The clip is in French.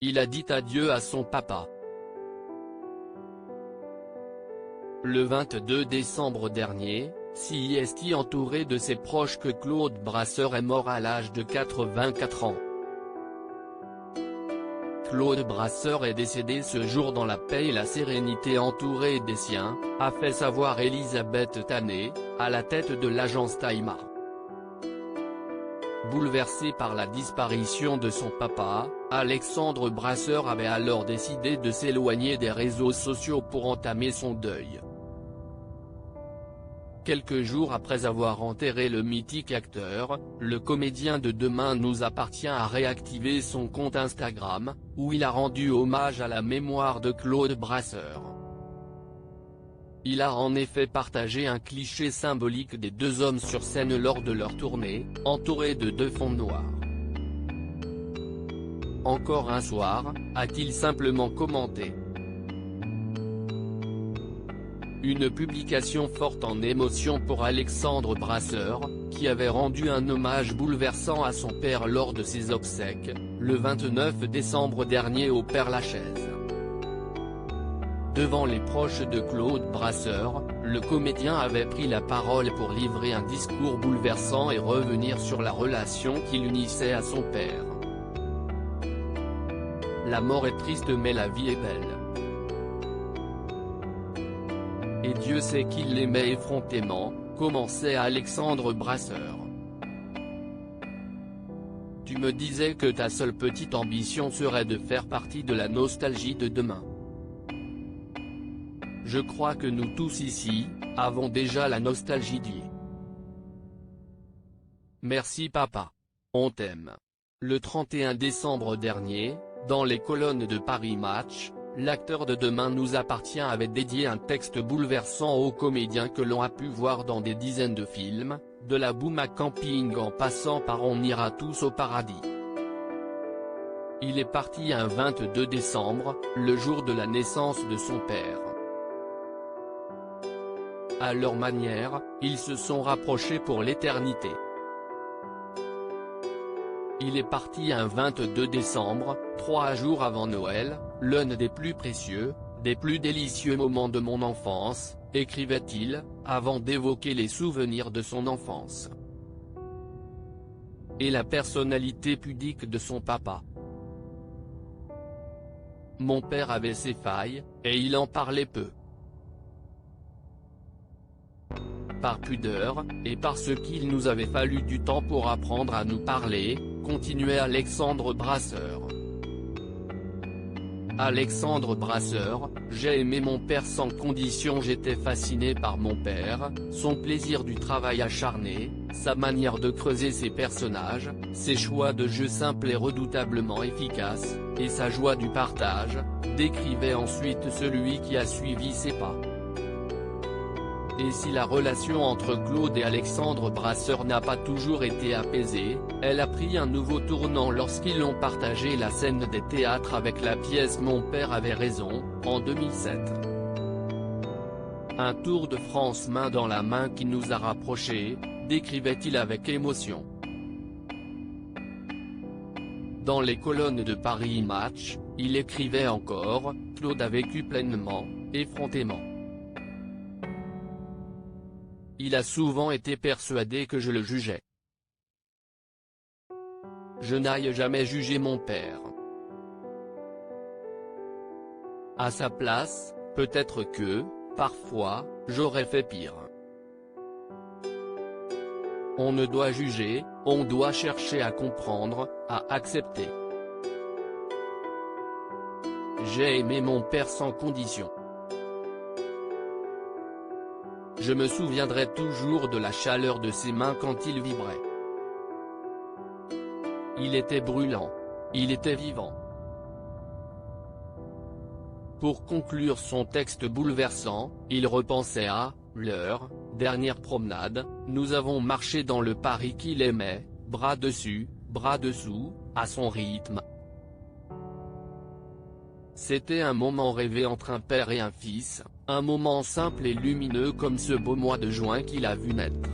il a dit adieu à son papa. Le 22 décembre dernier, c'est entouré de ses proches que Claude Brasseur est mort à l'âge de 84 ans. Claude Brasseur est décédé ce jour dans la paix et la sérénité entouré des siens, a fait savoir Elisabeth Tané, à la tête de l'agence Taïma. Bouleversé par la disparition de son papa, Alexandre Brasseur avait alors décidé de s'éloigner des réseaux sociaux pour entamer son deuil. Quelques jours après avoir enterré le mythique acteur, le comédien de Demain nous appartient a réactivé son compte Instagram, où il a rendu hommage à la mémoire de Claude Brasseur. Il a en effet partagé un cliché symbolique des deux hommes sur scène lors de leur tournée, entourés de deux fonds noirs. Encore un soir, a-t-il simplement commenté. Une publication forte en émotion pour Alexandre Brasseur, qui avait rendu un hommage bouleversant à son père lors de ses obsèques, le 29 décembre dernier au Père-Lachaise. Devant les proches de Claude Brasseur, le comédien avait pris la parole pour livrer un discours bouleversant et revenir sur la relation qui l'unissait à son père. La mort est triste mais la vie est belle. Et Dieu sait qu'il l'aimait effrontément, commençait Alexandre Brasseur. Tu me disais que ta seule petite ambition serait de faire partie de la nostalgie de demain. Je crois que nous tous ici, avons déjà la nostalgie d'hier. Merci papa. On t'aime. Le 31 décembre dernier, dans les colonnes de Paris Match, l'acteur de Demain nous appartient avait dédié un texte bouleversant au comédien que l'on a pu voir dans des dizaines de films, de La Boum à Camping en passant par On ira tous au paradis. Il est parti un 22 décembre, le jour de la naissance de son père. À leur manière, ils se sont rapprochés pour l'éternité. Il est parti un 22 décembre, 3 jours avant Noël, l'un des plus précieux, des plus délicieux moments de mon enfance, écrivait-il, avant d'évoquer les souvenirs de son enfance. Et la personnalité pudique de son papa. Mon père avait ses failles, et il en parlait peu. Par pudeur, et parce qu'il nous avait fallu du temps pour apprendre à nous parler, continuait Alexandre Brasseur. Alexandre Brasseur, j'ai aimé mon père sans condition. J'étais fasciné par mon père, son plaisir du travail acharné, sa manière de creuser ses personnages, ses choix de jeu simples et redoutablement efficaces, et sa joie du partage, décrivait ensuite celui qui a suivi ses pas. Et si la relation entre Claude et Alexandre Brasseur n'a pas toujours été apaisée, elle a pris un nouveau tournant lorsqu'ils ont partagé la scène des théâtres avec la pièce Mon père avait raison, en 2007. Un tour de France main dans la main qui nous a rapprochés, décrivait-il avec émotion. Dans les colonnes de Paris Match, il écrivait encore, Claude a vécu pleinement, effrontément. Il a souvent été persuadé que je le jugeais. Je n'aille jamais juger mon père. À sa place, peut-être que, parfois, j'aurais fait pire. On ne doit juger, on doit chercher à comprendre, à accepter. J'ai aimé mon père sans condition. Je me souviendrai toujours de la chaleur de ses mains quand il vibrait. Il était brûlant. Il était vivant. Pour conclure son texte bouleversant, il repensait à leur dernière promenade. Nous avons marché dans le Paris qu'il aimait, bras dessus, bras dessous, à son rythme. C'était un moment rêvé entre un père et un fils, un moment simple et lumineux comme ce beau mois de juin qu'il a vu naître.